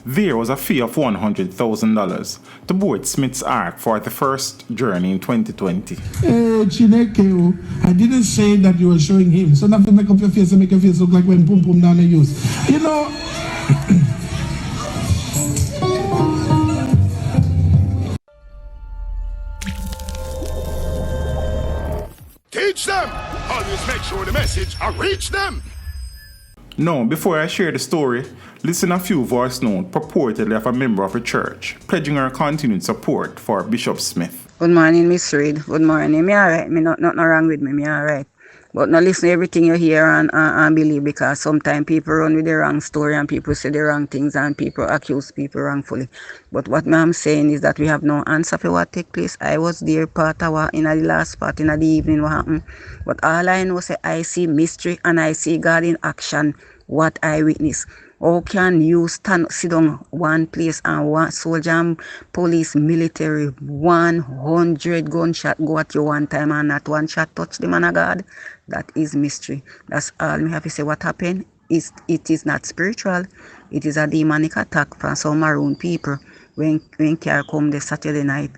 There was a fee of $100,000 to board Smith's ARK for the first journey in 2020. Chineke, I didn't say that you were showing him. So nothing make up your face and make your face look like when Pum Pum down the use. You know. Teach them! Always make sure the message reach them! Now, before I share the story, listen a few voice notes purportedly of a member of the church, pledging her continued support for Bishop Smith. Good morning, Miss Reid. Good morning. Me alright. Me nothing wrong with me. Me alright. But now listen to everything you hear and believe, because sometimes people run with the wrong story and people say the wrong things and people accuse people wrongfully. But what I'm saying is that we have no answer for what take place. I was there part of what in the last part in the evening what happened. But all I know is I see mystery and I see God in action, what I witness. How can you sit down one place and one soldier and police, military, 100 gunshot go at you one time and not one shot touch the man of God? That is mystery. That's all me have to say. What happened is it is not spiritual. It is a demonic attack from some maroon people when car come the Saturday night.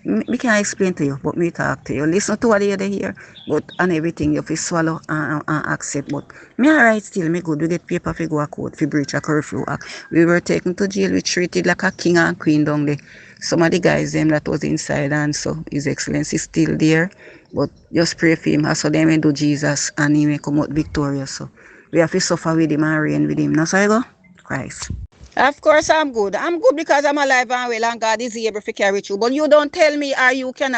Me can't explain to you, but me talk to you. Listen to what you hear, but and everything you fi swallow and accept. But me alright still, me good. We get paper fi go a court fi breach a curfew act. We were taken to jail. We treated like a king and queen down there. Some of the guys them that was inside, and so His Excellency is still there. But just pray for him, so they may do Jesus and he may come out victorious. So we have to suffer with him and reign with him. Now so I go, Christ. Of course I'm good. I'm good because I'm alive and well and God is able to carry through. But you don't tell me or you can't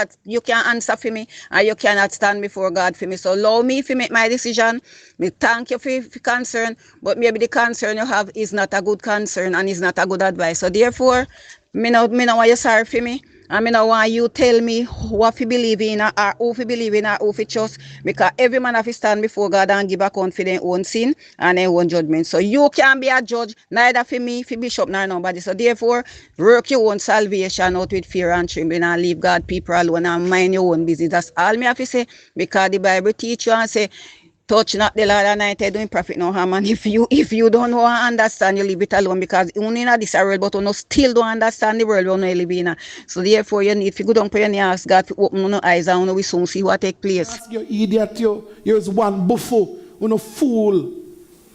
answer for me or you cannot stand before God for me. So allow me to make my decision. Me thank you for concern, but maybe the concern you have is not a good concern and is not a good advice. So therefore, me no want you sorry for me. I mean, I want you tell me what you believe in or who you believe in or who you trust, because every man have to stand before God and give account for their own sin and their own judgment. So you can't be a judge, neither for me, for Bishop, nor nobody. So therefore, work your own salvation out with fear and trembling and leave God people alone and mind your own business. That's all me have to say, because the Bible teach you and say, touch not the Lord anointed, doing profit no harm. And if you don't know and understand, you leave it alone, because only in this world, but you still don't understand the world you live in. So therefore, you need to go down for your ask God to open your eyes and we soon see what take place. Ask you idiot, you're one buffo, you fool.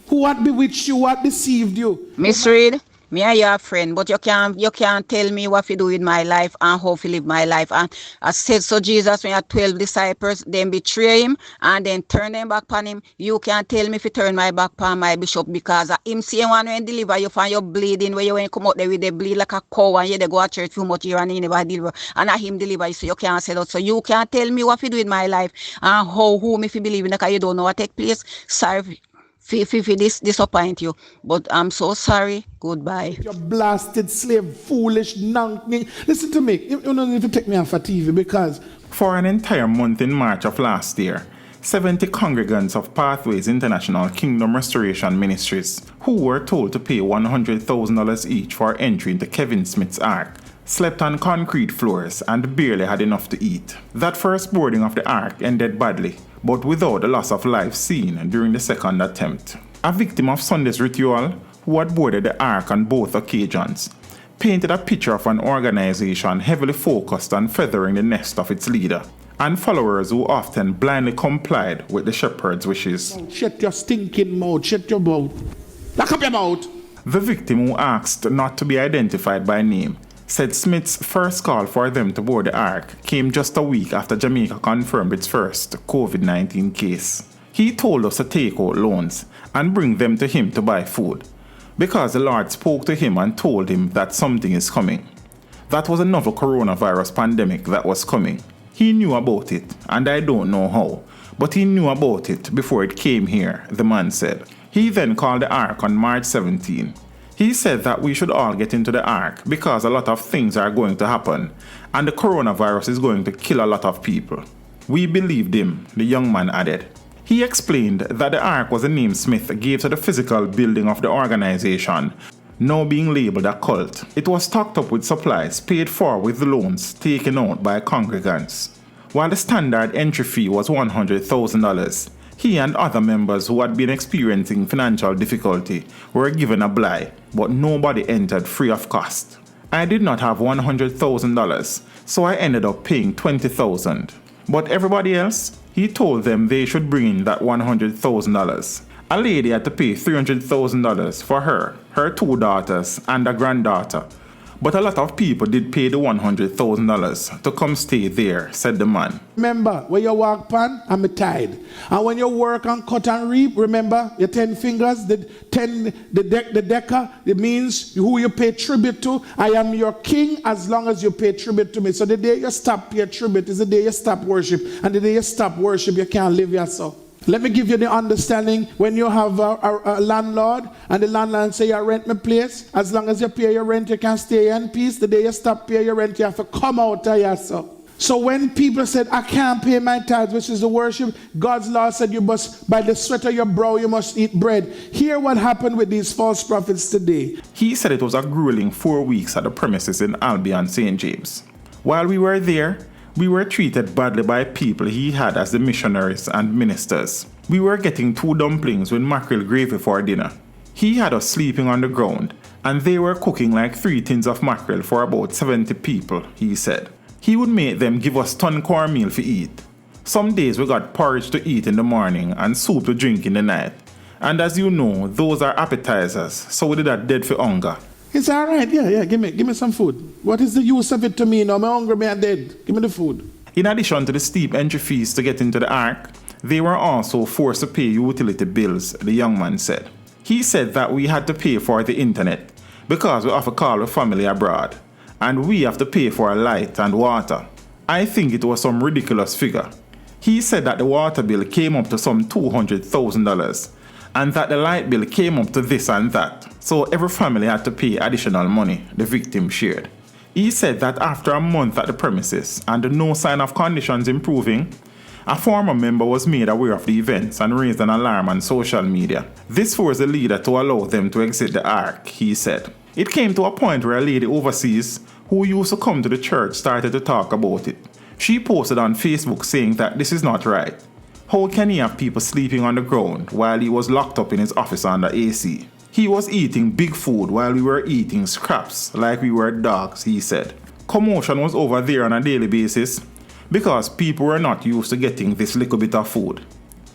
Who had bewitched you, what deceived you? Miss Reid, me and your friend, but you can't tell me what to do with my life and how to live my life. And I said so Jesus, when you had 12 disciples, then betray him and then turn them back on him. You can't tell me to turn my back on my bishop, because him same one when deliver you from your bleeding, where you when come out there with the bleed like a cow and you they go to church too much year and he never deliver. And him deliver you, so you can't say that. So you can't tell me what to do with my life and who me to believe in, because you don't know what take place. Sorry. This disappoint you, but I'm so sorry. Goodbye. You blasted slave, foolish nonk. Listen to me. You don't need to take me off for TV, because For an entire month in March of last year, 70 congregants of Pathways International Kingdom Restoration Ministries, who were told to pay $100,000 each for entry into Kevin Smith's ARK, slept on concrete floors and barely had enough to eat. That first boarding of the ARK ended badly, but without the loss of life seen during the second attempt. A victim of Sunday's ritual, who had boarded the ARK on both occasions, painted a picture of an organization heavily focused on feathering the nest of its leader, and followers who often blindly complied with the shepherd's wishes. Shut your stinking mouth, shut your mouth. Lock up your mouth. The victim, who asked not to be identified by name, said Smith's first call for them to board the ARK came just a week after Jamaica confirmed its first COVID-19 case. He told us to take out loans and bring them to him to buy food, because the Lord spoke to him and told him that something is coming. That was a novel coronavirus pandemic that was coming. He knew about it, and I don't know how, but he knew about it before it came here, the man said. He then called the ARK on March 17. He said that we should all get into the ARK because a lot of things are going to happen, and the coronavirus is going to kill a lot of people. We believed him, the young man added. He explained that the ARK was a name Smith gave to the physical building of the organization, now being labeled a cult. It was stocked up with supplies paid for with loans taken out by congregants. While the standard entry fee was $100,000, He and other members who had been experiencing financial difficulty were given a bly, but nobody entered free of cost. I did not have $100,000, so I ended up paying $20,000. But everybody else, he told them they should bring in that $100,000. A lady had to pay $300,000 for her 2 daughters, and a granddaughter. But a lot of people did pay the $100,000 to come stay there, said the man. Remember, when you walk pan, I'm a tide. And when you work and cut and reap, remember, your 10 fingers, the decker, it means who you pay tribute to. I am your king as long as you pay tribute to me. So the day you stop pay tribute is the day you stop worship. And the day you stop worship, you can't live yourself. Let me give you the understanding. When you have a landlord and the landlord say, you rent my place, as long as you pay your rent, you can stay in peace. The day you stop paying your rent, you have to come out of yourself. So when people said, I can't pay my tithes, which is the worship, God's law said you must, by the sweat of your brow, you must eat bread. Hear what happened with these false prophets today. He said it was a grueling 4 weeks at the premises in Albion, St. James. While we were there, we were treated badly by people he had as the missionaries and ministers. We were getting 2 dumplings with mackerel gravy for dinner. He had us sleeping on the ground, and they were cooking like 3 tins of mackerel for about 70 people, he said. He would make them give us ton cornmeal to eat. Some days we got porridge to eat in the morning and soup to drink in the night. And as you know, those are appetizers, so we did that dead for hunger. It's all right, yeah, give me some food. What is the use of it to me now? I'm hungry, I'm dead. Give me the food. In addition to the steep entry fees to get into the ARK, they were also forced to pay utility bills, the young man said. He said that we had to pay for the internet because we have to call our family abroad, and we have to pay for light and water. I think it was some ridiculous figure. He said that the water bill came up to some $200,000, and that the light bill came up to this and that, so every family had to pay additional money, the victim shared. He said that after a month at the premises and no sign of conditions improving, a former member was made aware of the events and raised an alarm on social media. This forced the leader to allow them to exit the ARK, he said. It came to a point where a lady overseas who used to come to the church started to talk about it. She posted on Facebook saying that this is not right. How can he have people sleeping on the ground while he was locked up in his office under AC? He was eating big food while we were eating scraps like we were dogs, he said. Commotion was over there on a daily basis because people were not used to getting this little bit of food.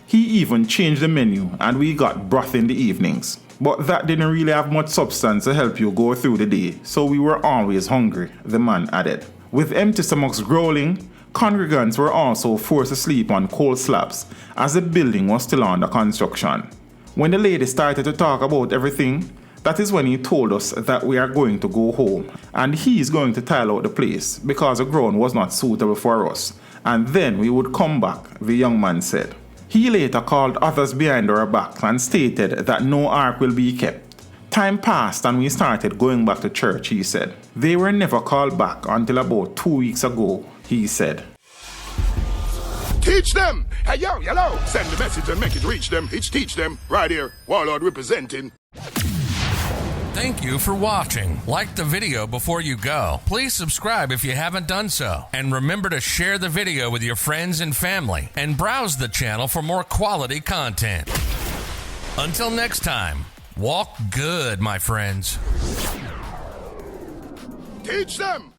He even changed the menu and we got broth in the evenings. But that didn't really have much substance to help you go through the day, so we were always hungry, the man added. With empty stomachs growling, congregants were also forced to sleep on cold slabs as the building was still under construction. When the lady started to talk about everything, that is when he told us that we are going to go home and he is going to tile out the place because the ground was not suitable for us, and then we would come back, the young man said. He later called others behind our backs and stated that no ARK will be kept. Time passed and we started going back to church, he said. They were never called back until about 2 weeks ago, he said. Teach them! Hey, yo, hello! Send the message and make it reach them. It's teach them. Right here. Warlord representing. Thank you for watching. Like the video before you go. Please subscribe if you haven't done so. And remember to share the video with your friends and family. And browse the channel for more quality content. Until next time, walk good, my friends. Teach them!